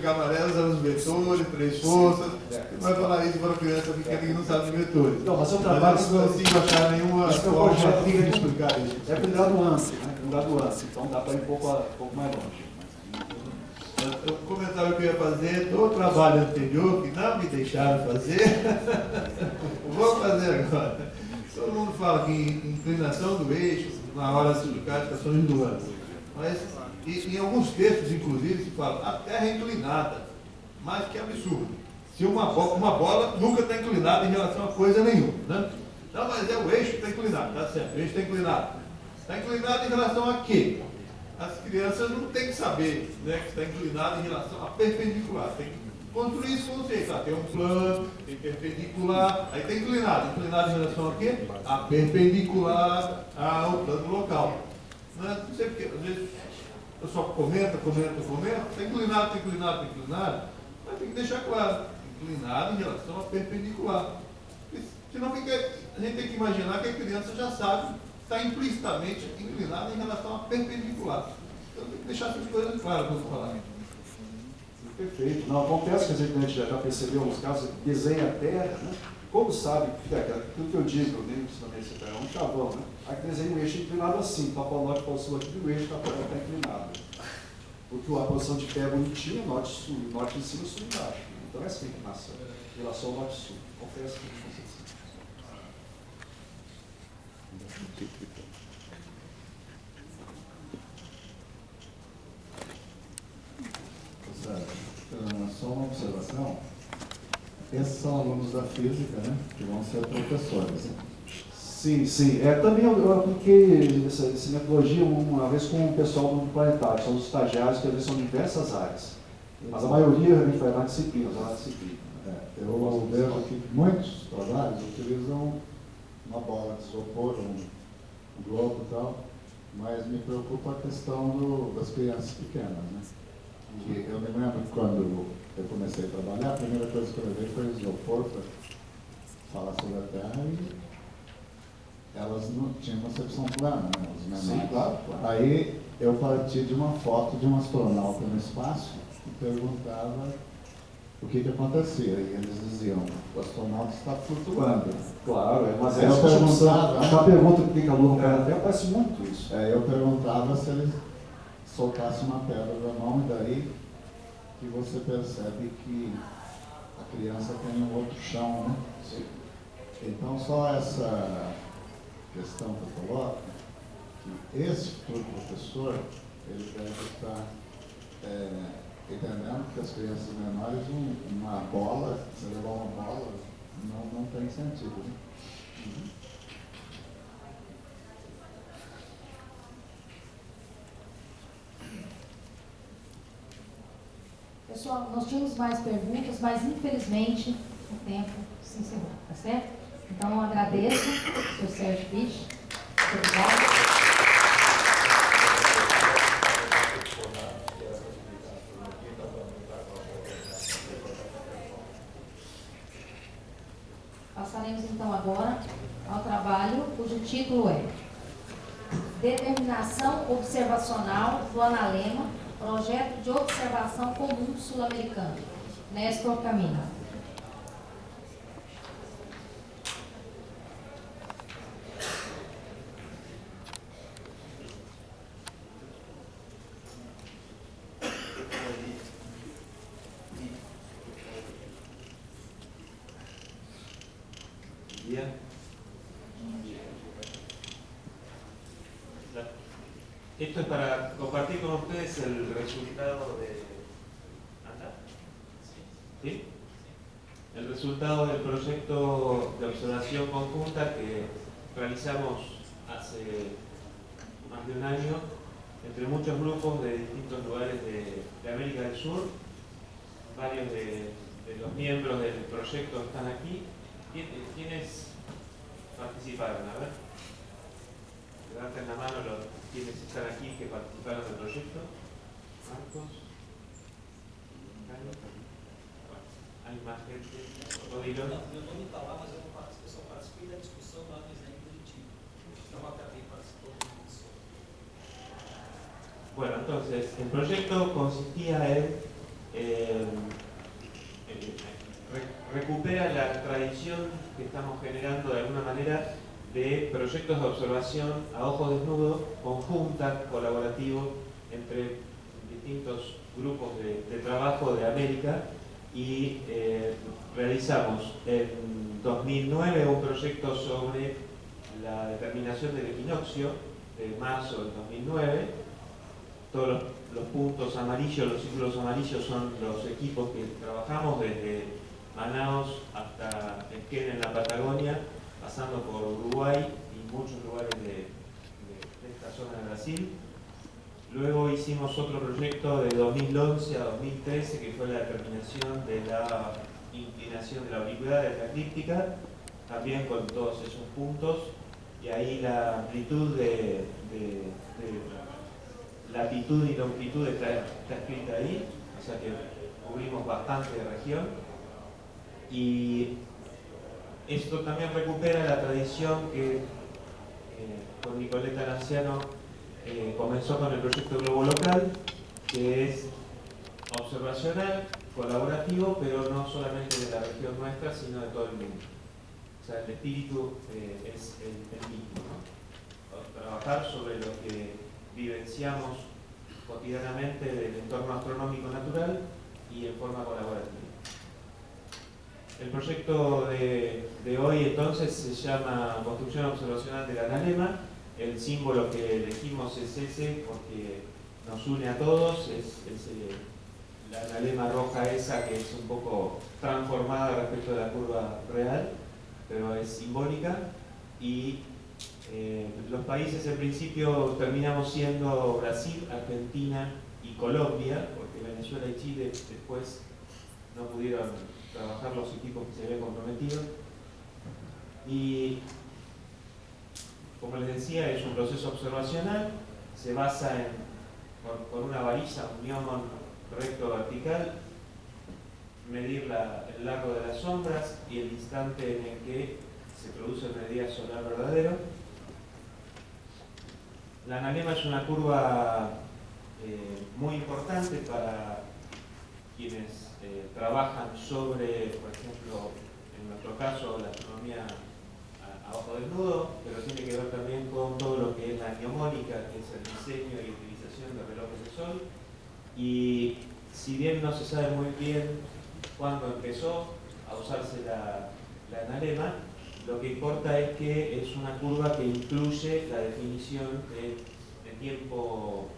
explicar amarelos são os vetores, três forças. Não vai falar isso para uma criança pequena que não sabe os vetores. Não, mas eu trabalho... Mas eu não consigo achar nenhuma forma de explicar isso. É com graduância, né? Com graduância. Então dá para ir um pouco mais longe. O comentário que eu ia fazer do trabalho anterior, que não me deixaram fazer, vou fazer agora. Todo mundo fala que inclinação do eixo, na hora de explicar as estações do ano. Mas em alguns textos, inclusive, se fala a Terra é inclinada. Mas que absurdo. Se uma bola nunca está inclinada em relação a coisa nenhuma. Né? Não, mas é o eixo que está inclinado, tá certo, o eixo está inclinado. Está inclinado em relação a quê? As crianças não têm que saber, né, que está inclinado em relação a perpendicular. Tem que construir esse conceito. Tem um plano, tem perpendicular, aí tem inclinado. Inclinado em relação a quê? A perpendicular ao plano local. Não sei porque, às vezes, o pessoal comenta, está inclinado, mas tem que deixar claro, inclinado em relação a perpendicular. Senão fica, a gente tem que imaginar que a criança já sabe, está implicitamente inclinada em relação a perpendicular. Então tem que deixar essas coisas claras quando falar. Perfeito. Não, acontece que a gente já percebeu em alguns casos, desenha a terra, né? Como sabe, tudo que eu digo, nem também você pega um chavão, né? Aqui desenha um eixo inclinado assim, tá para o norte, para o sul aqui, e o eixo está inclinado. Porque a posição de pé é bonitinha, norte em cima, sul embaixo. Então essa é a inclinação, em relação ao norte-sul. Confesso que não sei se... Só uma observação. Esses são alunos da física, né? Que vão ser professores. Sim. Também eu apliquei essa metodologia uma vez com o pessoal do planetário, são os estagiários que às vezes são de diversas áreas. Mas a maioria realmente vai na disciplina, Eu vejo que muitos trabalhos utilizam uma bola de isopor, um globo e tal, mas me preocupa a questão das crianças pequenas, né? Que eu me lembro que quando eu comecei a trabalhar, a primeira coisa que eu levei foi isopor para falar sobre a Terra e elas não tinham concepção plana, né? Os menores. Sim, claro. Aí eu parti de uma foto de um astronauta no espaço e perguntava o que acontecia. E eles diziam, o astronauta está flutuando. Claro, mas eu perguntava, a pergunta que a Lua cai na Terra parece muito isso. Eu perguntava se eles soltassem uma pedra da mão e daí que você percebe que a criança tem um outro chão, né? Sim. Então só essa questão que eu coloco, que esse futuro professor, ele deve estar entendendo que as crianças menores, uma bola, se levar uma bola, não tem sentido, né? Pessoal, nós tínhamos mais perguntas, mas infelizmente o tempo se encerrou, tá certo? Então eu agradeço, Sr. Sérgio Fisch. Muito obrigado. Passaremos então agora ao trabalho cujo título é Determinação Observacional do Analema, Projeto de Observação Comum Sul-Americano. Néstor Camino. Esto es para compartir con ustedes el resultado de... ¿Anda? ¿Sí? El resultado del proyecto de observación conjunta que realizamos hace más de un año entre muchos grupos de distintos lugares de América del Sur. Varios de los miembros del proyecto están aquí. ¿Quiénes participaron? A ver. Levanten la mano los quienes están aquí que participaron del proyecto. Marcos. Carlos. Bueno, hay más gente. Odilo. Eu estou me falar, mas eu só participei da discussão lá no Exame Positivo. Não acabei participando da discussão. Bueno, entonces, el proyecto consistía en tradición que estamos generando de alguna manera de proyectos de observación a ojo desnudo, conjunta, colaborativo, entre distintos grupos de trabajo de América, y realizamos en 2009 un proyecto sobre la determinación del equinoccio de marzo del 2009. Todos los puntos amarillos, los círculos amarillos son los equipos que trabajamos desde Manaos hasta Esquel en la Patagonia, pasando por Uruguay y muchos lugares de esta zona de Brasil. Luego hicimos otro proyecto de 2011 a 2013 que fue la determinación de la inclinación de la oblicuidad de la eclíptica, también con todos esos puntos, y ahí la amplitud de latitud y longitud está escrita ahí, o sea que cubrimos bastante de región. Y esto también recupera la tradición que con Nicoleta Lanciano comenzó con el proyecto Globo Local, que es observacional, colaborativo, pero no solamente de la región nuestra, sino de todo el mundo. O sea, el espíritu es el mismo, ¿no? Trabajar sobre lo que vivenciamos cotidianamente del entorno astronómico natural y en forma colaborativa. El proyecto de hoy entonces se llama Construcción Observacional del Analema. El símbolo que elegimos es ese porque nos une a todos, es la analema roja esa que es un poco transformada respecto de la curva real, pero es simbólica. Y los países en principio terminamos siendo Brasil, Argentina y Colombia, porque Venezuela y Chile después no pudieron trabajar los equipos que se habían comprometido. Y como les decía, es un proceso observacional, se basa por una varilla, un gnomon recto vertical, medir el largo de las sombras y el instante en el que se produce el mediodía solar verdadero. La analema es una curva muy importante para quienes trabajan sobre, por ejemplo, en nuestro caso, la astronomía a ojo desnudo, pero tiene que ver también con todo lo que es la gnomónica, que es el diseño y utilización de relojes de sol. Y si bien no se sabe muy bien cuándo empezó a usarse la analema, lo que importa es que es una curva que incluye la definición de tiempo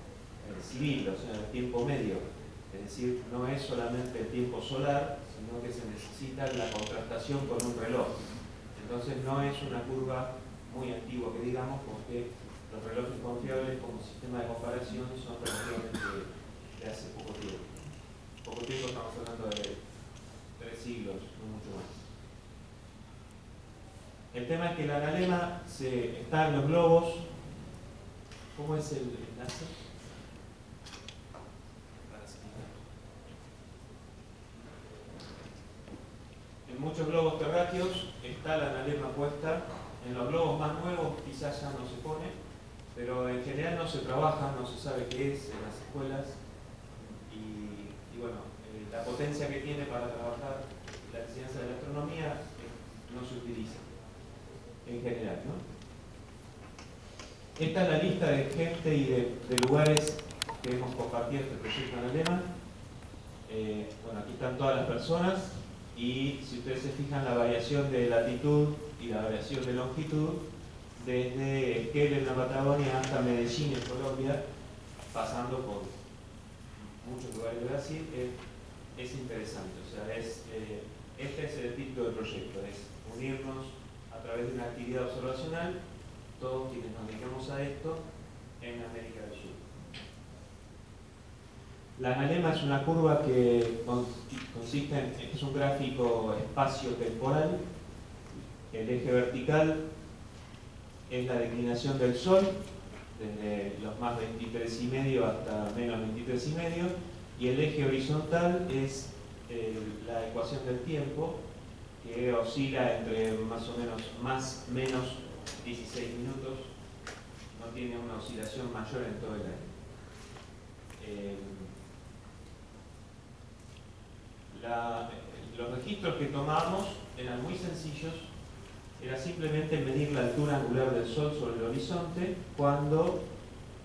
civil, o sea, de tiempo medio. Es decir, no es solamente el tiempo solar, sino que se necesita la contrastación con un reloj. Entonces no es una curva muy antigua que digamos, porque los relojes confiables como sistema de comparación son relativamente de hace poco tiempo. Poco tiempo, estamos hablando de 3 siglos, no mucho más. El tema es que la analema está en los globos. ¿Cómo es el enlace? En muchos globos terráqueos está la analema puesta. En los globos más nuevos quizás ya no se pone, pero en general no se trabaja, no se sabe qué es en las escuelas. Y bueno, la potencia que tiene para trabajar la enseñanza de la astronomía no se utiliza en general, ¿no? Esta es la lista de gente y de lugares que hemos compartido este proyecto analema. Bueno, aquí están todas las personas y si ustedes se fijan la variación de latitud y la variación de longitud desde Esquel en la Patagonia hasta Medellín en Colombia, pasando por muchos lugares de Brasil, es interesante. O sea, este es el espíritu del proyecto, es unirnos a través de una actividad observacional, todos quienes nos dedicamos a esto, en América del Sur. La analema es una curva que consiste es un gráfico espacio-temporal. El eje vertical es la declinación del Sol, desde los más 23,5 hasta menos 23,5, y el eje horizontal es la ecuación del tiempo, que oscila entre más o menos 16 minutos, no tiene una oscilación mayor en todo el año. Los registros que tomamos eran muy sencillos. Era simplemente medir la altura angular del Sol sobre el horizonte cuando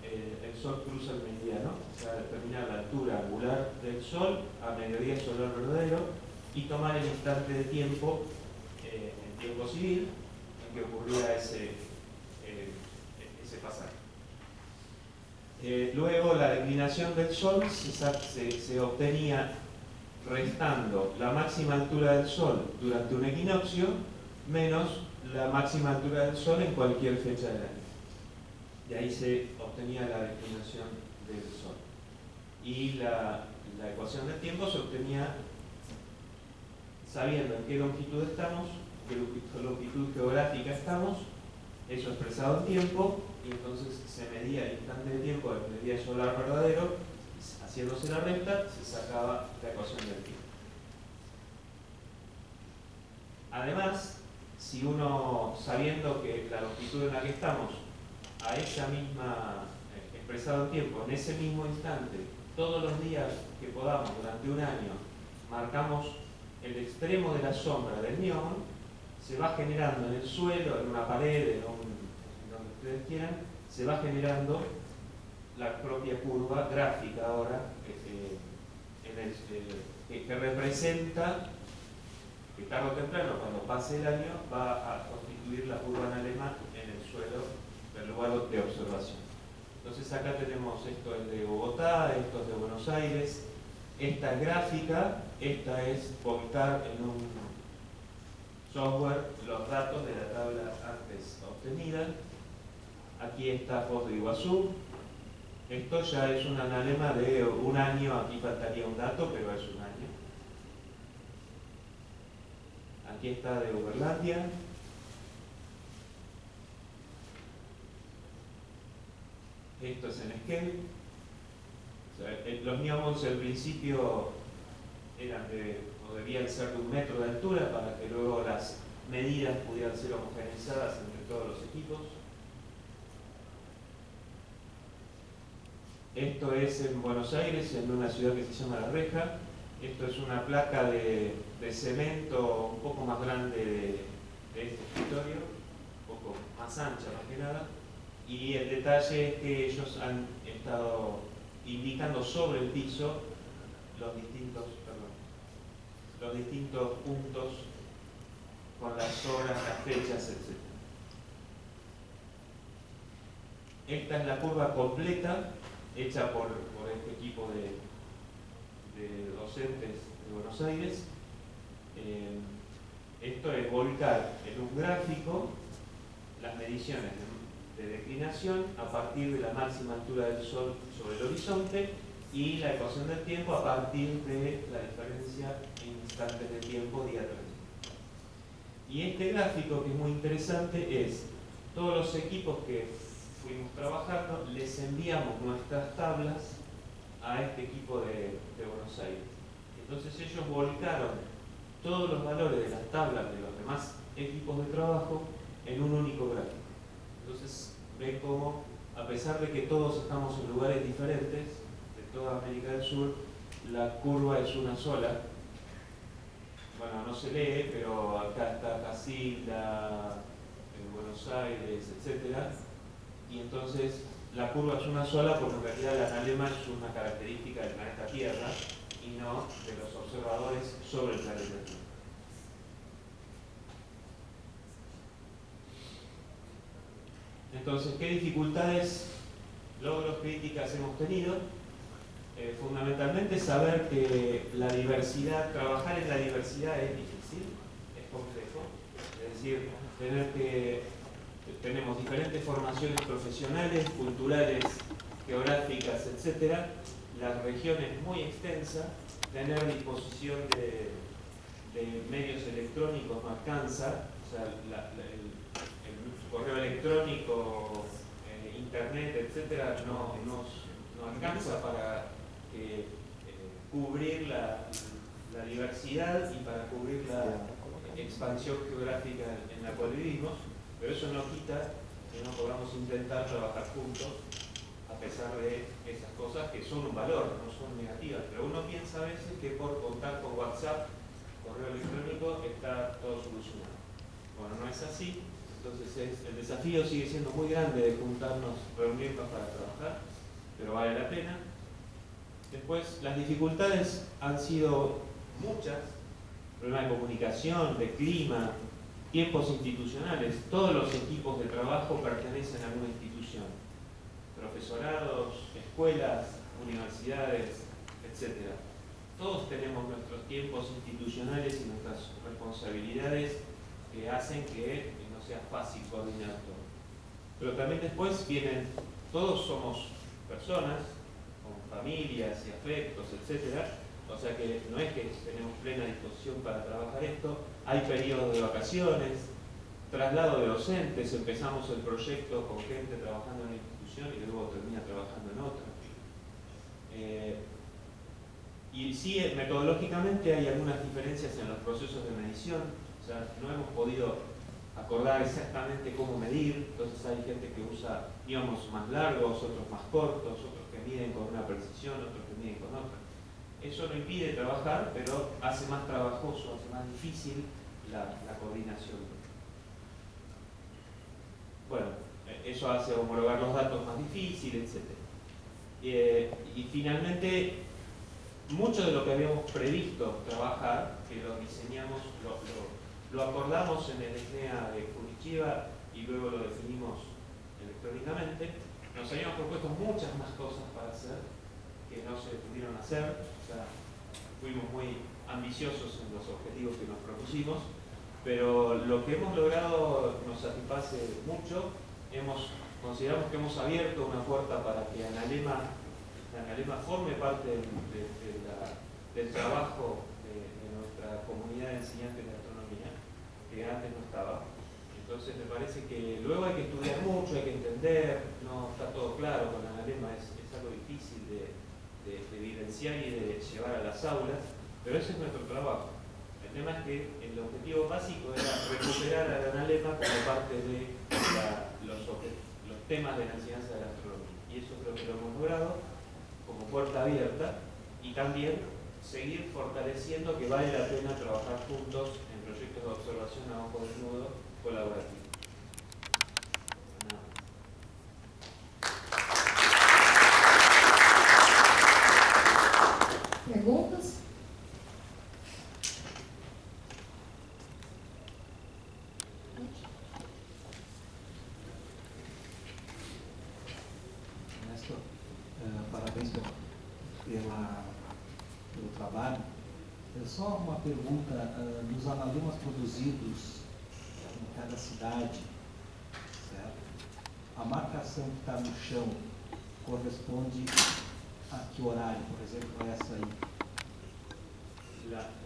el Sol cruza el meridiano, o sea, determinar la altura angular del Sol a mediodía solar verdadero y tomar el instante de tiempo, en tiempo civil, en que ocurría ese pasaje. Luego la declinación del Sol se obtenía restando la máxima altura del Sol durante un equinoccio menos la máxima altura del Sol en cualquier fecha del año. De ahí se obtenía la declinación del Sol. Y la ecuación del tiempo se obtenía sabiendo en qué longitud estamos, qué longitud geográfica estamos, eso expresado en tiempo, y entonces se medía el instante de tiempo del mediodía solar verdadero, haciéndose la resta, se sacaba la ecuación del tiempo. Además, si uno, sabiendo que la longitud en la que estamos, a esa misma, expresado en tiempo, en ese mismo instante, todos los días que podamos durante un año, marcamos el extremo de la sombra del neón, se va generando en el suelo, en una pared, en donde ustedes quieran, se va generando la propia curva gráfica ahora, que representa que tarde o temprano, cuando pase el año, va a constituir la curva analema en el suelo del lugar de observación. Entonces acá tenemos, esto es de Bogotá, esto es de Buenos Aires, esta es gráfica, esta es volcar en un software los datos de la tabla antes obtenida. Aquí está Foz de Iguazú. Esto ya es un analema de un año, aquí faltaría un dato, pero es un año. Aquí está de Uberlandia. Esto es en Esquel. O sea, los neomons al principio eran o debían ser de 1 metro de altura para que luego las medidas pudieran ser homogeneizadas entre todos los equipos. Esto es en Buenos Aires, en una ciudad que se llama La Reja. Esto es una placa de cemento un poco más grande de este escritorio, un poco más ancha más que nada. Y el detalle es que ellos han estado indicando sobre el piso los distintos puntos con las horas, las fechas, etc. Esta es la curva completa hecha por este equipo de docentes de Buenos Aires. Esto es volcar en un gráfico las mediciones de declinación a partir de la máxima altura del Sol sobre el horizonte y la ecuación del tiempo a partir de la diferencia en instantes de tiempo día tras día. Y este gráfico, que es muy interesante, es todos los equipos que fuimos trabajando, les enviamos nuestras tablas a este equipo de Buenos Aires. Entonces ellos volcaron todos los valores de las tablas de los demás equipos de trabajo en un único gráfico. Entonces ven cómo, a pesar de que todos estamos en lugares diferentes de toda América del Sur, la curva es una sola. Bueno, no se lee, pero acá está Casilda, Buenos Aires, etc. Y entonces la curva es una sola porque en realidad el analema es una característica del planeta Tierra y no de los observadores sobre el planeta Tierra. Entonces, ¿qué dificultades, logros, críticas hemos tenido? Fundamentalmente saber que la diversidad, trabajar en la diversidad es difícil, es complejo. Es decir, tenemos diferentes formaciones profesionales, culturales, geográficas, etc. La región es muy extensa, tener disposición de medios electrónicos no alcanza, o sea, el correo electrónico, internet, etcétera, no alcanza para cubrir la diversidad y para cubrir la expansión geográfica en la cual vivimos, pero eso no quita que no podamos intentar trabajar juntos a pesar de esas cosas que son un valor, no son negativas, pero uno piensa a veces que por contar con WhatsApp, correo electrónico, tráfico está todo solucionado. Bueno, no es así, entonces el desafío sigue siendo muy grande de juntarnos, reunirnos para trabajar, pero vale la pena. Después, las dificultades han sido muchas, problemas de comunicación, de clima, tiempos institucionales. Todos los equipos de trabajo pertenecen a alguna institución, profesorados, escuelas, universidades, etc. Todos tenemos nuestros tiempos institucionales y nuestras responsabilidades que hacen que no sea fácil coordinar todo. Pero también después vienen, todos somos personas, con familias y afectos, etc. O sea que no es que tenemos plena disposición para trabajar esto, hay periodos de vacaciones, traslado de docentes, empezamos el proyecto con gente trabajando en una institución y luego termina trabajando en otra. Y sí, metodológicamente hay algunas diferencias en los procesos de medición, o sea, no hemos podido acordar exactamente cómo medir, entonces hay gente que usa íbamos más largos, otros más cortos, otros que miden con una precisión, otros que miden con otra. Eso no impide trabajar, pero hace más trabajoso, hace más difícil la coordinación. Bueno, eso hace homologar los datos más difíciles, etc. Y finalmente, mucho de lo que habíamos previsto trabajar, que lo diseñamos, lo acordamos en el SNEA de Curitiba y luego lo definimos electrónicamente, nos habíamos propuesto muchas más cosas para hacer que no se pudieron hacer, o sea, fuimos muy ambiciosos en los objetivos que nos propusimos, pero lo que hemos logrado nos satisface mucho. Consideramos que hemos abierto una puerta para que Analema forme parte del trabajo de nuestra comunidad de enseñantes de astronomía, que antes no estaba. Entonces me parece que luego hay que estudiar mucho, hay que entender, no está todo claro con Analema, es algo difícil de evidenciar y de llevar a las aulas, pero ese es nuestro trabajo. El tema es que el objetivo básico era recuperar a Analema como parte de los temas de la enseñanza de la astronomía. Y eso creo que lo hemos logrado como puerta abierta, y también seguir fortaleciendo que vale la pena trabajar juntos en proyectos de observación a ojo desnudo colaborativo. Perguntas? Ernesto, parabéns pelo trabalho. Só uma pergunta, nos analemas produzidos em cada cidade, certo? A marcação que está no chão corresponde a que horário, por exemplo, essa aí?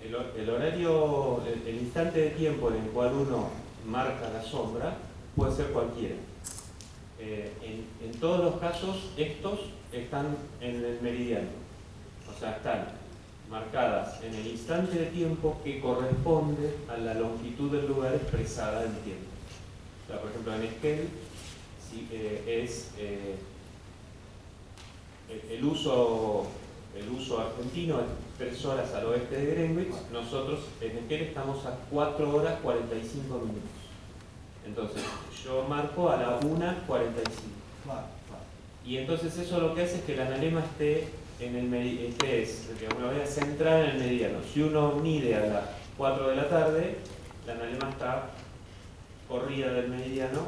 El horario, el instante de tiempo en el cual uno marca la sombra puede ser cualquiera. En todos los casos, estos están en el meridiano, o sea, están marcadas en el instante de tiempo que corresponde a la longitud del lugar expresada en tiempo. O sea, por ejemplo, en Esquel es el uso argentino es 3 horas al oeste de Greenwich. Nosotros en Esquel estamos a 4 horas 45 minutos. Entonces, yo marco a la 1:45. Claro. Y entonces eso lo que hace es que el analema esté en el de alguna manera centrada en el meridiano. Si uno mide a las 4 de la tarde, la analema está corrida del meridiano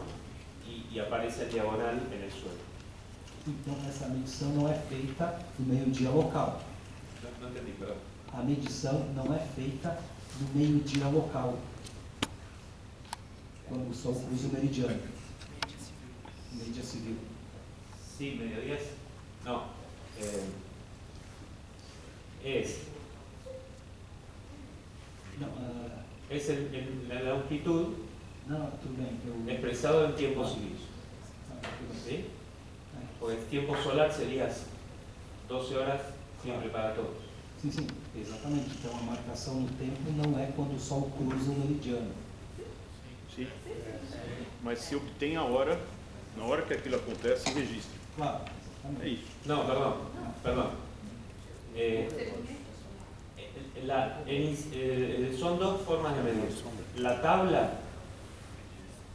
y aparece en diagonal en el suelo. Então, essa medição não é feita no meio-dia local. No entendí, perdón. A medição não é feita no meio-dia local, quando o Sol cruza o meridiano. Meio-dia civil. Sí, mediodías. No. Es Não, la longitud não, tudo bem. expresado en tiempos civiles. Tudo bem. ¿Sí? Porque el tiempo solar sería 12 horas siempre para todos. Sim, sim, exatamente. Então a marcação no tempo não é quando o Sol cruza o meridiano. Sim. Mas se obtém a hora, na hora que aquilo acontece, registra. Claro, É isso. No, perdón. son dos formas de medir. La tabla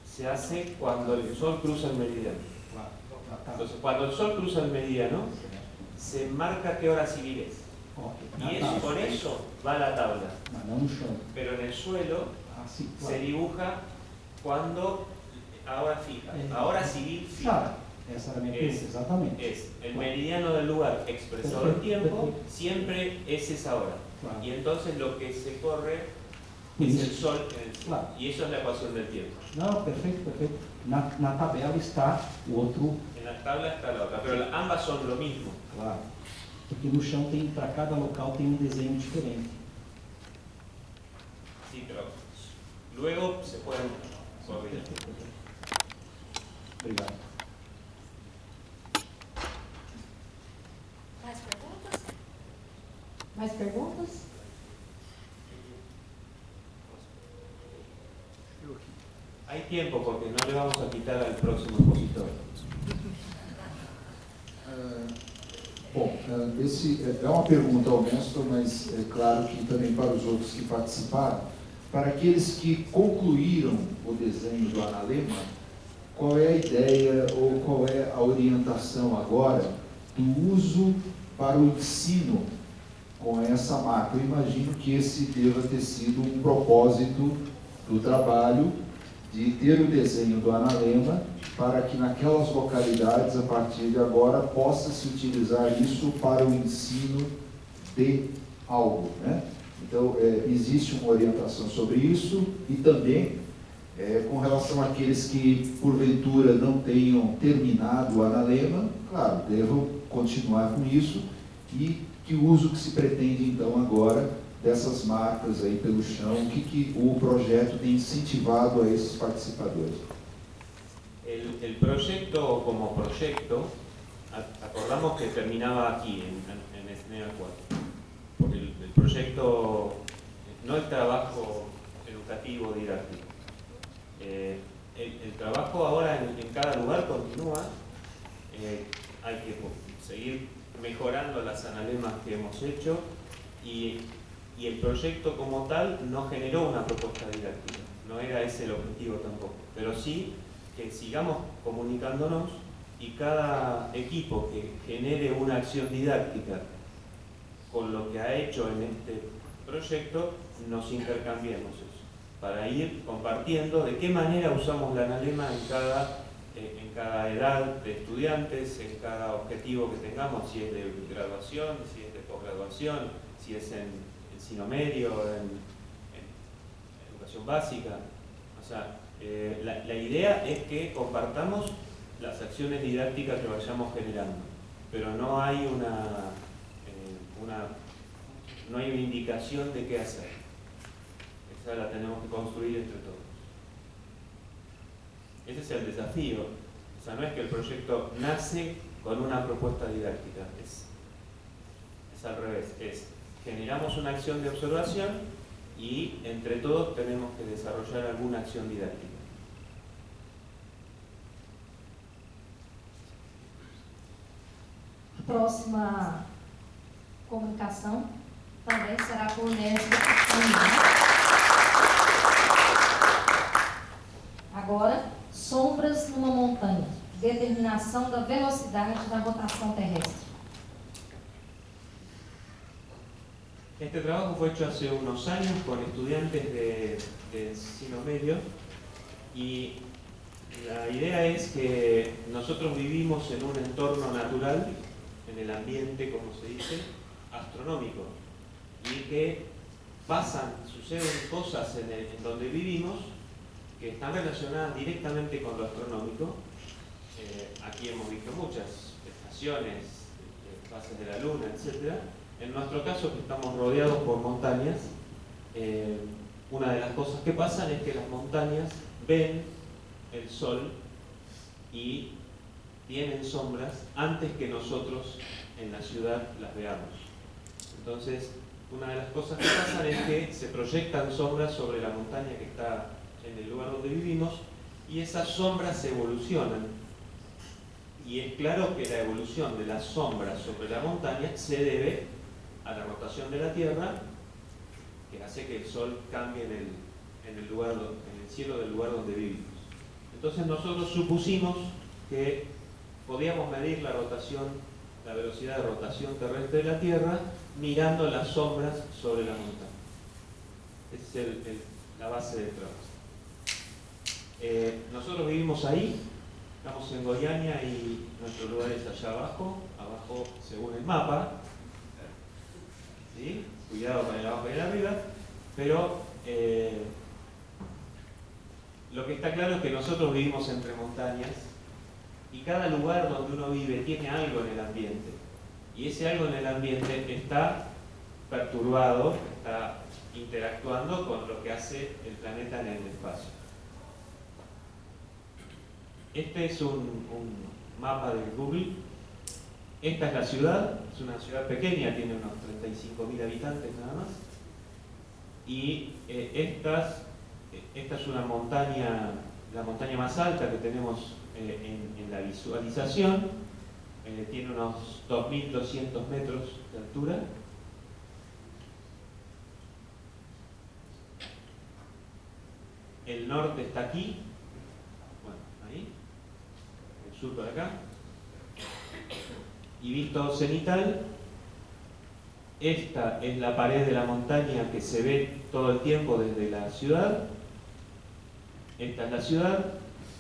se hace cuando el sol cruza el meridiano. Entonces, cuando el sol cruza el meridiano, se marca qué hora civil es. Y con eso va la tabla. Mas não no chão. Pero en el suelo Assim, se dibuja cuando a hora fija. A hora civil fija. Claro, essa era a minha pergunta, exatamente. Es el meridiano del lugar expresado en tiempo, siempre es esa hora. Claro. Y entonces lo que se corre es el sol en el cielo. Claro. Y eso es la ecuación del tiempo. Não, perfeito, perfeito. Na tabela está o outro, En la tabla está la otra, pero ambas son lo mismo. claro. Porque no chão tem, para cada local tem um desenho diferente. Sí, pero luego se pueden correr. Obrigado. Mais perguntas? Mais perguntas? Hay tiempo porque no le vamos a quitar al próximo expositor. Bom, esse é uma pergunta ao mestre, mas é claro que também para os outros que participaram. Para aqueles que concluíram o desenho do Analema, qual é a ideia ou qual é a orientação agora do uso para o ensino com essa marca? Eu imagino que esse deva ter sido um propósito do trabalho, de ter o desenho do Analema, para que naquelas localidades, a partir de agora, possa se utilizar isso para o ensino de algo, né? Então, existe uma orientação sobre isso e também com relação àqueles que, porventura, não tenham terminado o Analema, claro, devam continuar com isso e que uso que se pretende, então, agora dessas marcas aí pelo chão, o que o projeto tem incentivado a esses participadores? El proyecto como proyecto, acordamos que terminaba aquí, en SNEA 4, porque el proyecto no es trabajo educativo didáctico. El trabajo ahora en cada lugar continúa, hay que seguir mejorando las analemas que hemos hecho y el proyecto como tal no generó una propuesta didáctica, no era ese el objetivo tampoco, pero sí que sigamos comunicándonos y cada equipo que genere una acción didáctica con lo que ha hecho en este proyecto, nos intercambiemos eso, para ir compartiendo de qué manera usamos la analema en cada edad de estudiantes, en cada objetivo que tengamos, si es de graduación, si es de posgraduación, si es en sino medio, en educación básica. O sea, la idea es que compartamos las acciones didácticas que vayamos generando, pero no hay no hay una indicación de qué hacer. Esa la tenemos que construir entre todos. Ese es el desafío. O sea, no es que el proyecto nace con una propuesta didáctica, es al revés, generamos una acción de observación y entre todos tenemos que desarrollar alguna acción didáctica. A próxima comunicação também será por Néstor. Agora, sombras numa montanha. Determinação da velocidade da rotação terrestre. Este trabajo fue hecho hace unos años con estudiantes de ensino medio y la idea es que nosotros vivimos en un entorno natural, en el ambiente, como se dice, astronómico, y que suceden cosas en donde vivimos que están relacionadas directamente con lo astronómico. Aquí hemos visto muchas estaciones, fases de la Luna, etc. En nuestro caso, que estamos rodeados por montañas, una de las cosas que pasan es que las montañas ven el sol y tienen sombras antes que nosotros en la ciudad las veamos. Entonces, una de las cosas que pasan es que se proyectan sombras sobre la montaña que está en el lugar donde vivimos y esas sombras evolucionan. Y es claro que la evolución de las sombras sobre la montaña se debe a la rotación de la Tierra que hace que el Sol cambie en el cielo del lugar donde vivimos. Entonces nosotros supusimos que podíamos medir la velocidad de rotación terrestre de la Tierra mirando las sombras sobre la montaña. Esa es la base del trabajo. Nosotros vivimos ahí, estamos en Goiânia y nuestro lugar es allá abajo según el mapa. ¿Sí? Cuidado con el abajo y el arriba, pero lo que está claro es que nosotros vivimos entre montañas y cada lugar donde uno vive tiene algo en el ambiente, y ese algo en el ambiente está perturbado, está interactuando con lo que hace el planeta en el espacio. Este es un mapa de Google. Esta es la ciudad, es una ciudad pequeña, tiene unos 35.000 habitantes nada más. Y esta es una montaña, la montaña más alta que tenemos en la visualización. Tiene unos 2.200 metros de altura. El norte está aquí, bueno, ahí, el sur por acá. Y visto cenital, esta es la pared de la montaña que se ve todo el tiempo desde la ciudad. Esta es la ciudad,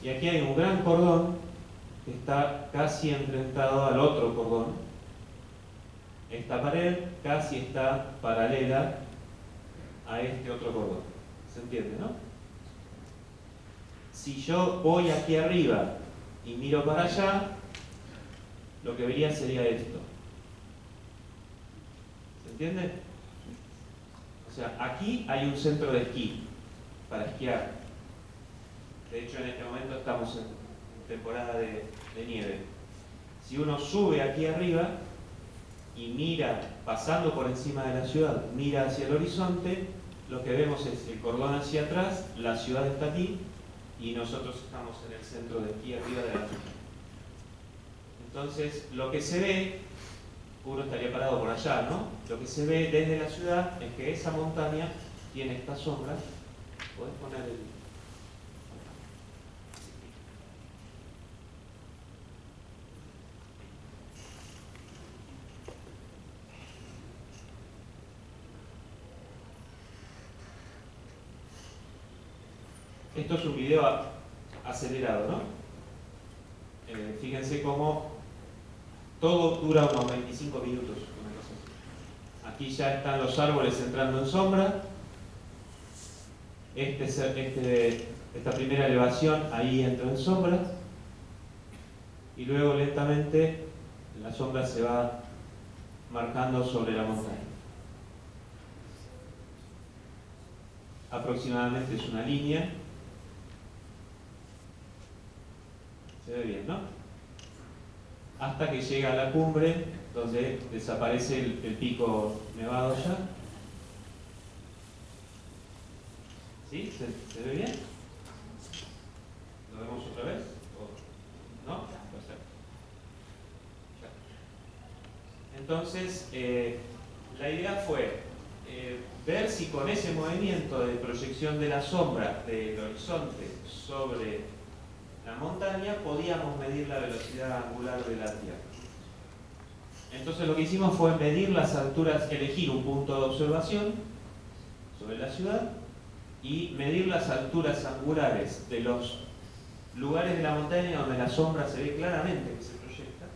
y aquí hay un gran cordón que está casi enfrentado al otro cordón. Esta pared casi está paralela a este otro cordón. ¿Se entiende, no? Si yo voy aquí arriba y miro para allá, lo que vería sería esto. ¿Se entiende? O sea, aquí hay un centro de esquí para esquiar. De hecho, en este momento estamos en temporada de nieve. Si uno sube aquí arriba y mira, pasando por encima de la ciudad, mira hacia el horizonte, lo que vemos es el cordón hacia atrás, la ciudad está aquí y nosotros estamos en el centro de esquí arriba de la montaña. Entonces, lo que se ve, uno estaría parado por allá, ¿no? Lo que se ve desde la ciudad es que esa montaña tiene estas sombras. ¿Podés poner el...? Esto es un video acelerado, ¿no? Fíjense cómo todo dura unos 25 minutos. Una cosa así. Aquí ya están los árboles entrando en sombra. Esta primera elevación ahí entra en sombra. Y luego lentamente la sombra se va marcando sobre la montaña. Aproximadamente es una línea. Se ve bien, ¿no? Hasta que llega a la cumbre, donde desaparece el pico nevado ya. ¿Sí? ¿Se ve bien? ¿Lo vemos otra vez? ¿No? Perfecto. Entonces, la idea fue ver si con ese movimiento de proyección de la sombra del horizonte sobre la montaña podíamos medir la velocidad angular de la Tierra. Entonces lo que hicimos fue medir las alturas, elegir un punto de observación sobre la ciudad y medir las alturas angulares de los lugares de la montaña donde la sombra se ve claramente que se proyecta.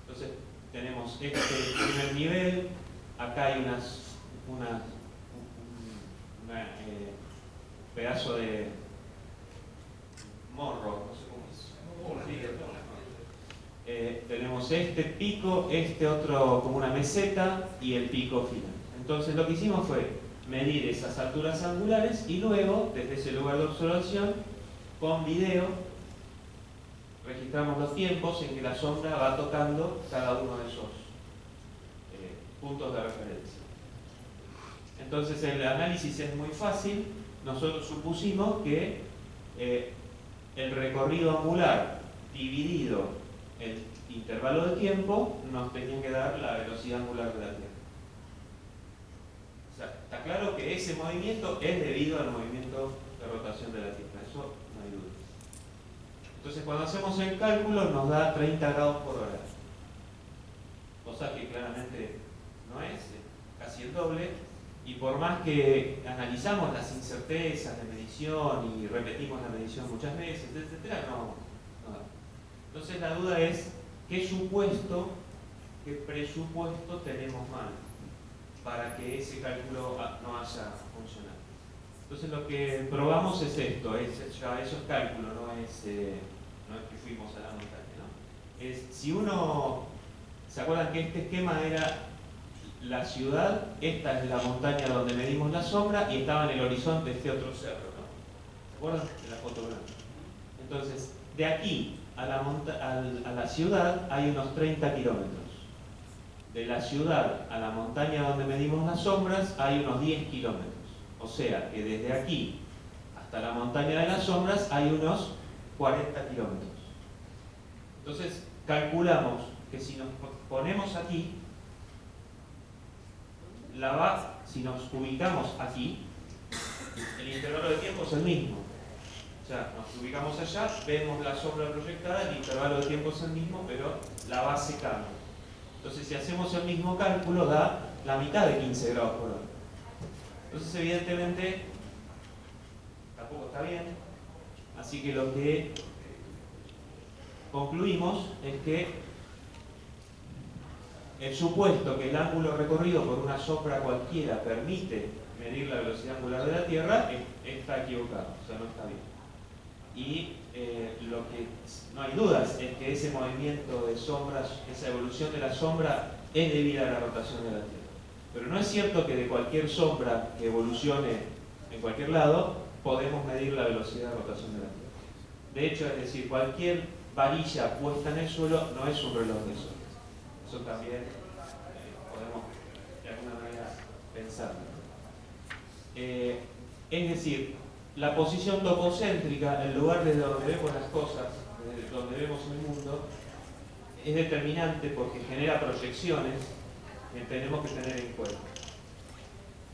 Entonces tenemos este primer nivel, acá hay un pedazo de morro, no sé cómo es. Tenemos este pico, este otro como una meseta y el pico final. Entonces lo que hicimos fue medir esas alturas angulares y luego, desde ese lugar de observación, con video, registramos los tiempos en que la sombra va tocando cada uno de esos puntos de referencia. Entonces el análisis es muy fácil. Nosotros supusimos que el recorrido angular dividido el intervalo de tiempo nos tenía que dar la velocidad angular de la Tierra. sea, está claro que ese movimiento es debido al movimiento de rotación de la Tierra, eso no hay duda. Entonces cuando hacemos el cálculo nos da 30 grados por hora, cosa que claramente no es, casi el doble, y por más que analizamos las incertezas de medición y repetimos la medición muchas veces, etcétera, no da. Entonces la duda es qué presupuesto tenemos mal para que ese cálculo no haya funcionado. Entonces lo que probamos es esto, ya esos cálculos, no es que fuimos a la montaña, ¿no? Es si uno, ¿se acuerdan que este esquema era la ciudad? Esta es la montaña donde medimos la sombra y estaba en el horizonte este otro cerro, ¿no? ¿Se acuerdan de la fotografía? Entonces, de aquí a la ciudad hay unos 30 kilómetros. De la ciudad a la montaña donde medimos las sombras hay unos 10 kilómetros. O sea que desde aquí hasta la montaña de las sombras hay unos 40 kilómetros. Entonces calculamos que si nos ponemos aquí, si nos ubicamos aquí, el intervalo de tiempo es el mismo. O sea, nos ubicamos allá, vemos la sombra proyectada, el intervalo de tiempo es el mismo, pero la base cambia. Entonces, si hacemos el mismo cálculo, da la mitad de 15 grados por hora. Entonces, evidentemente, tampoco está bien. Así que lo que concluimos es que el supuesto que el ángulo recorrido por una sombra cualquiera permite medir la velocidad angular de la Tierra está equivocado, o sea, no está bien. Y lo que no hay dudas es que ese movimiento de sombras, esa evolución de la sombra es debida a la rotación de la Tierra. Pero no es cierto que de cualquier sombra que evolucione en cualquier lado podemos medir la velocidad de rotación de la Tierra. De hecho, es decir, cualquier varilla puesta en el suelo no es un reloj de sol. Eso también podemos de alguna manera pensarlo. Es decir, la posición topocéntrica, el lugar desde donde vemos las cosas, desde donde vemos el mundo, es determinante porque genera proyecciones que tenemos que tener en cuenta.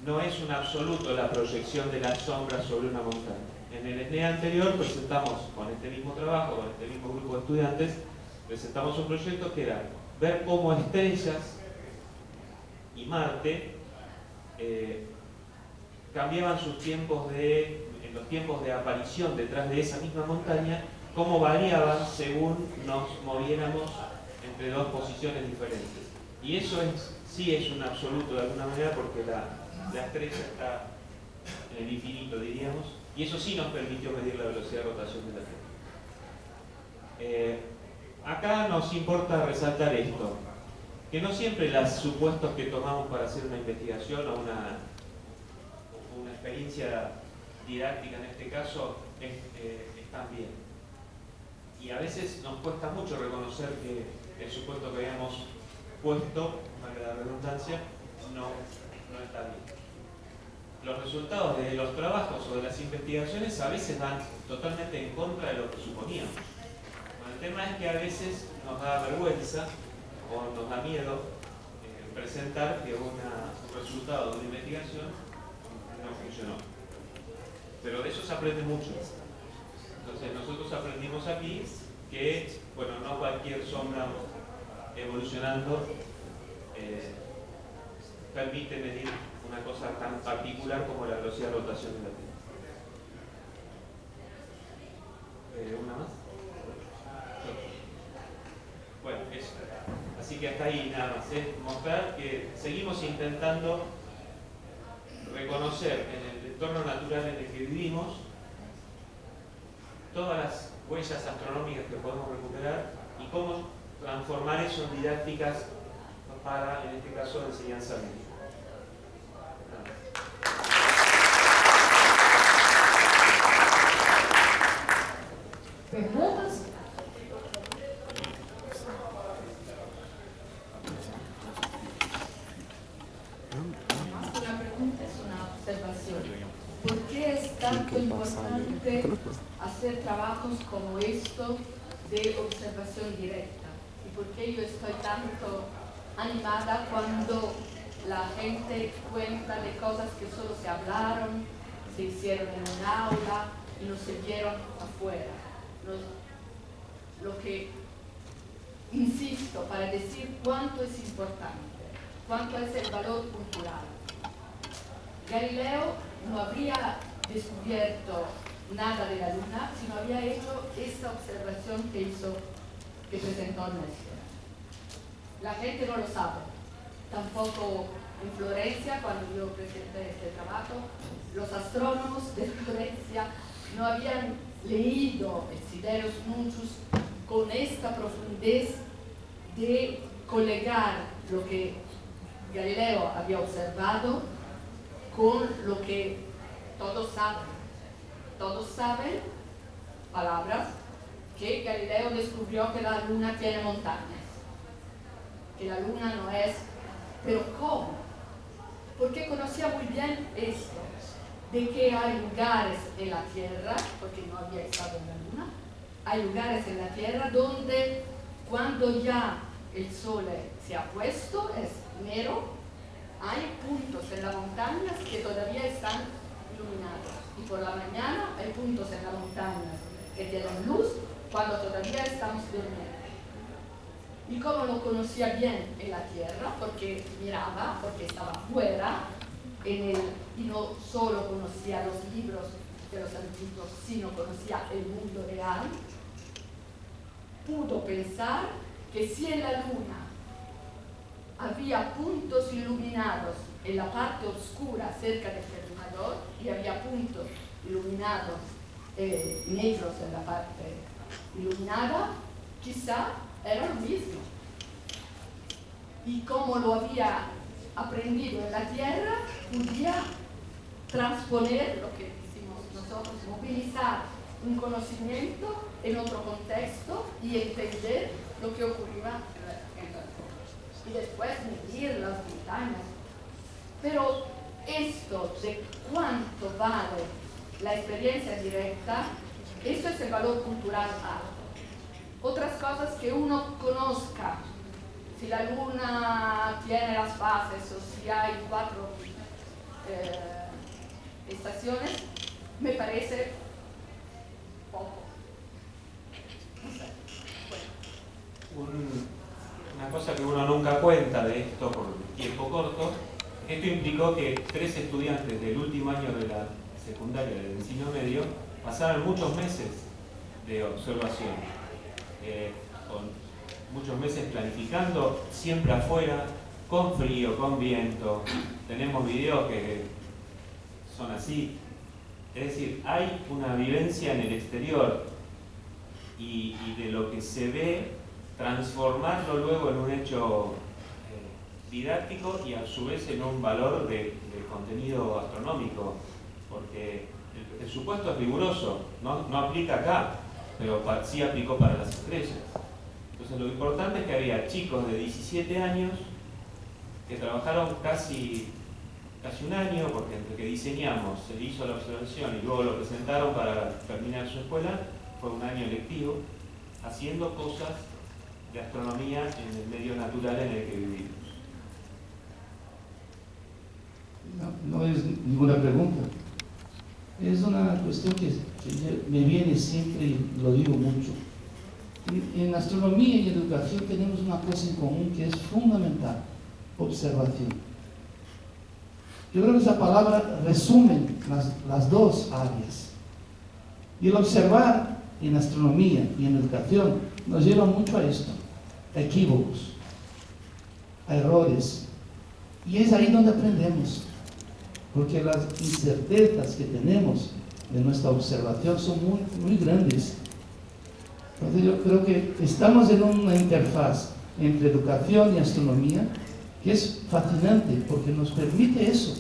No es un absoluto la proyección de las sombras sobre una montaña. En el SNEA anterior presentamos, con este mismo trabajo, con este mismo grupo de estudiantes, presentamos un proyecto que era ver cómo estrellas y Marte cambiaban sus tiempos en los tiempos de aparición detrás de esa misma montaña, cómo variaban según nos moviéramos entre dos posiciones diferentes. Y eso sí es un absoluto de alguna manera porque la estrella está en el infinito, diríamos, y eso sí nos permitió medir la velocidad de rotación de la Tierra. Acá nos importa resaltar esto, que no siempre los supuestos que tomamos para hacer una investigación o una experiencia didáctica en este caso están bien. Y a veces nos cuesta mucho reconocer que el supuesto que habíamos puesto, para la redundancia, no está bien. Los resultados de los trabajos o de las investigaciones a veces van totalmente en contra de lo que suponíamos. Bueno, el tema es que a veces nos da vergüenza o nos da miedo presentar que un resultado de una investigación no funcionó. Pero de eso se aprende mucho. Entonces nosotros aprendimos aquí que, bueno, no cualquier sombra evolucionando permite medir una cosa tan particular como la velocidad de rotación de la Tierra. ¿Una más? Bueno, eso. Así que hasta ahí nada más. Es mostrar que seguimos intentando reconocer en el entorno natural en el que vivimos todas las huellas astronómicas que podemos recuperar y cómo transformar eso en didácticas para, en este caso, enseñanza médica. Perguntas? Una pregunta es una observación. ¿Por qué es tanto importante hacer trabajos como esto de observación directa? ¿Y por qué yo estoy tanto animada cuando la gente cuenta de cosas que solo se hablaron, se hicieron en un aula y no se vieron afuera. Lo que insisto para decir cuánto es importante, cuánto es el valor cultural. Galileo no habría descubierto nada de la luna si no había hecho esta observación que presentó en la esfera. La gente no lo sabe, tampoco en Florencia, cuando yo presenté este trabajo, los astrónomos de Florencia no habían leído el Sidereus Nuncius con esta profundidad de colegar lo que Galileo había observado con lo que todos saben. Todos saben, palabras, que Galileo descubrió que la luna tiene montañas, que la luna no es. ¿Pero cómo? Porque conocía muy bien esto, de que hay lugares en la Tierra, porque no había estado en la luna, hay lugares en la Tierra donde cuando ya el sol se ha puesto, es negro, hay puntos en las montañas que todavía están iluminados. Y por la mañana hay puntos en las montañas que tienen luz cuando todavía estamos durmiendo. Y como lo conocía bien en la Tierra, porque miraba, porque estaba fuera, y no solo conocía los libros de los antiguos, sino conocía el mundo real, pudo pensar que si en la Luna había puntos iluminados en la parte oscura cerca del firmador y había puntos iluminados negros en la parte iluminada, quizá era lo mismo. Y como lo había aprendido en la Tierra, podía transponer lo que decimos nosotros, movilizar un conocimiento en otro contexto y entender lo que ocurría en la Tierra. Y después medir las montañas. Pero esto de cuánto vale la experiencia directa, eso es el valor cultural alto. Otras cosas que uno conozca, si la luna tiene las fases o si hay 4 estaciones, me parece poco. No sé. Bueno. Una cosa que uno nunca cuenta de esto por tiempo corto, esto implicó que 3 estudiantes del último año de la secundaria del ensino medio pasaron muchos meses de observación, con muchos meses planificando, siempre afuera, con frío, con viento. Tenemos videos que son así. Es decir, hay una vivencia en el exterior y de lo que se ve, transformarlo luego en un hecho didáctico y a su vez en un valor de contenido astronómico, porque el supuesto es riguroso, no aplica acá, pero sí aplicó para las estrellas. Entonces lo importante es que había chicos de 17 años que trabajaron casi un año, porque entre que diseñamos, se hizo la observación y luego lo presentaron para terminar su escuela, fue un año lectivo, haciendo cosas de astronomía en el medio natural en el que vivimos. No es ninguna pregunta. Es una cuestión que me viene siempre y lo digo mucho. En astronomía y educación tenemos una cosa en común que es fundamental: observación. Yo creo que esa palabra resume las dos áreas. Y el observar en astronomía y en educación nos lleva mucho a esto, a equívocos, a errores. Y es ahí donde aprendemos, porque las incertezas que tenemos de nuestra observación son muy, muy grandes. Entonces yo creo que estamos en una interfaz entre educación y astronomía que es fascinante, porque nos permite eso.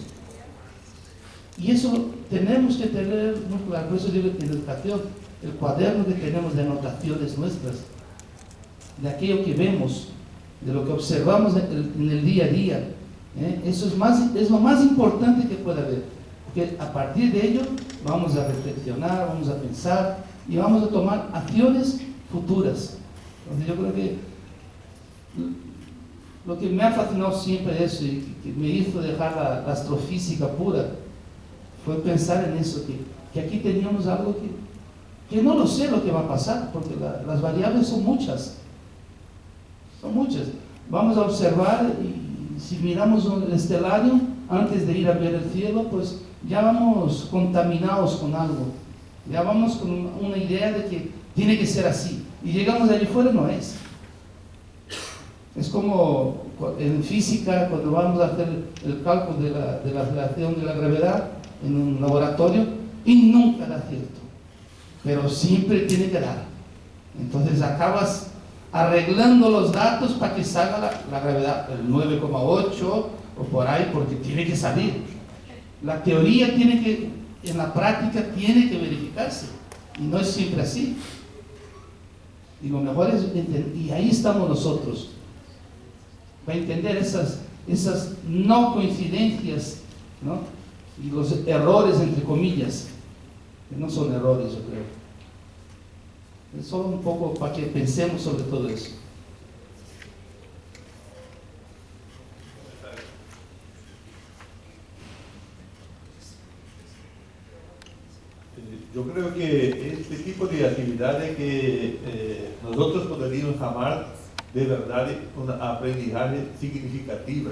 Y eso tenemos que tener muy claro. Por eso digo que en educación, el cuaderno que tenemos de anotaciones nuestras, de aquello que vemos, de lo que observamos en el día a día, eso es lo más importante que puede haber, porque a partir de ello vamos a reflexionar, vamos a pensar y vamos a tomar acciones futuras. Entonces yo creo que lo que me ha fascinado siempre eso y que me hizo dejar la astrofísica pura fue pensar en eso, que aquí teníamos algo que no lo sé lo que va a pasar, porque las variables son muchas. Son muchas. Vamos a observar y si miramos el estelario, antes de ir a ver el cielo, pues ya vamos contaminados con algo. Ya vamos con una idea de que tiene que ser así. Y llegamos de allí fuera, no es. Es como en física, cuando vamos a hacer el cálculo de la relación de la gravedad en un laboratorio, y nunca da cierto. Pero siempre tiene que dar. Entonces acabas arreglando los datos para que salga la gravedad, el 9,8 o por ahí, porque tiene que salir. La teoría tiene que, en la práctica, tiene que verificarse. Y no es siempre así. Y lo mejor es entender, y ahí estamos nosotros, para entender esas no coincidencias, ¿no? Y los errores, entre comillas, que no son errores, yo creo. Es solo un poco para que pensemos sobre todo eso. Yo creo que este tipo de actividades que nosotros podríamos llamar de verdad un aprendizaje significativa,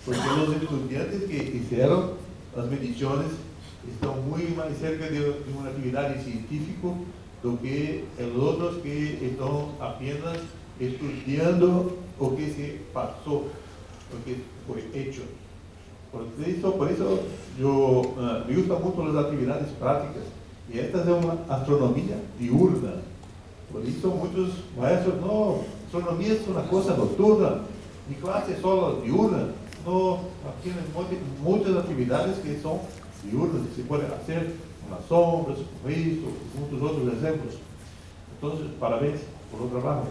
porque los estudiantes que hicieron las mediciones están muy más cerca de una actividad científica do que los otros que están apenas estudiando lo que se pasó, lo que fue hecho. Por eso yo me gustan mucho las actividades prácticas, y esta es una astronomía diurna. Por eso muchos maestros, no, astronomía es una cosa nocturna, mi clase es solo diurna. No, aquí hay muchas actividades que son diurnas, que se pueden hacer con las sombras, con esto, con muchos otros ejemplos. Entonces, parabéns por el trabajo.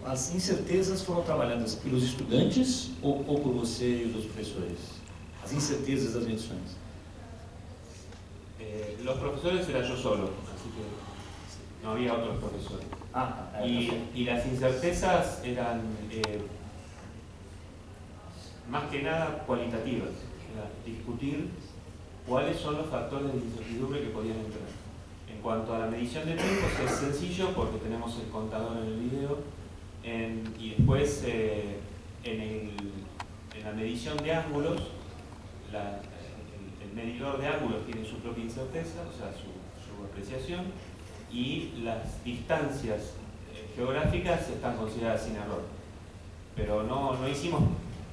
As incertezas foram trabalhadas pelos estudantes ou por você e os professores? As incertezas das medições. Los profesores era yo solo, así que no había otros profesores. Y las incertezas eran más que nada cualitativas, era discutir cuáles son los factores de incertidumbre que podían entrar. En cuanto a la medición de tiempos es sencillo porque tenemos el contador en el video y después en la medición de ángulos, el medidor de ángulos tiene su propia incerteza, o sea, su apreciación, y las distancias geográficas están consideradas sin error. Pero no hicimos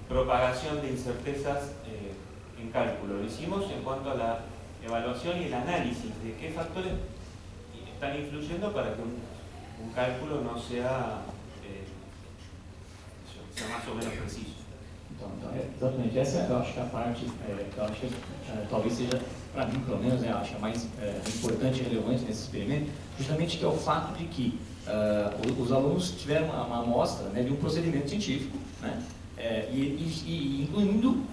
propagación de incertezas en cálculo, lo hicimos en cuanto a la evaluación y el análisis de qué factores están influyendo para que un cálculo no sea más ou menos preciso. Então, exatamente, essa eu acho que a parte, eu acho que talvez seja, para mim pelo menos, eu acho a mais importante e relevante nesse experimento, justamente que é o fato de que os alunos tiveram uma amostra, né, de um procedimento científico, né, e incluindo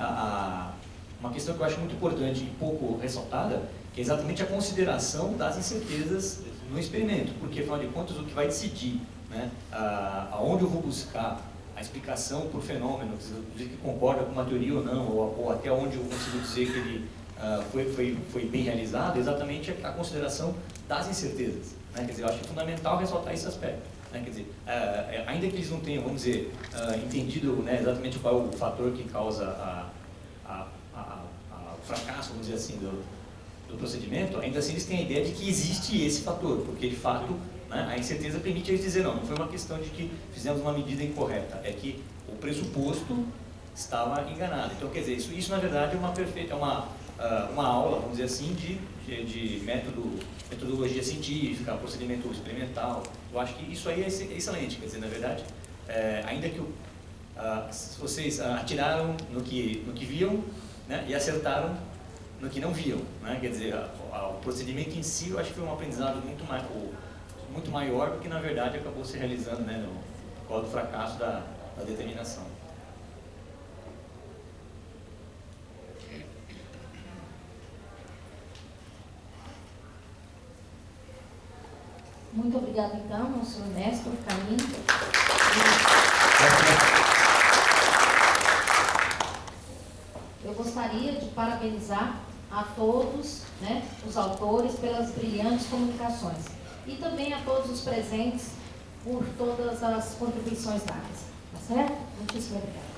uma questão que eu acho muito importante e pouco ressaltada, que é exatamente a consideração das incertezas no experimento, porque afinal de contas o que vai decidir, né, aonde eu vou buscar a explicação por fenômeno, dizer que concorda com uma teoria ou não, ou até onde eu consigo dizer que ele foi bem realizado, é exatamente a consideração das incertezas, né? Quer dizer, eu acho fundamental ressaltar esse aspecto, né? Quer dizer, ainda que eles não tenham, vamos dizer, entendido, né, exatamente qual é o fator que causa o fracasso, vamos dizer assim, do procedimento, ainda assim eles têm a ideia de que existe esse fator, porque de fato, né, a incerteza permite eles dizer, não foi uma questão de que fizemos uma medida incorreta, é que o pressuposto estava enganado. Então, quer dizer, isso na verdade é uma aula, vamos dizer assim, de metodologia científica, procedimento experimental. Eu acho que isso aí é excelente, quer dizer, na verdade, ainda que vocês atiraram no que viam, né, e acertaram no que não viam, né? Quer dizer, o procedimento em si, eu acho que foi um aprendizado muito maior do que na verdade acabou se realizando, né, no qual do fracasso da a determinação. Muito obrigada, então, ao senhor Néstor, Carlinhos. Eu gostaria de parabenizar a todos, né, os autores, pelas brilhantes comunicações. E também a todos os presentes por todas as contribuições dadas. Tá certo? Muitíssimo obrigada.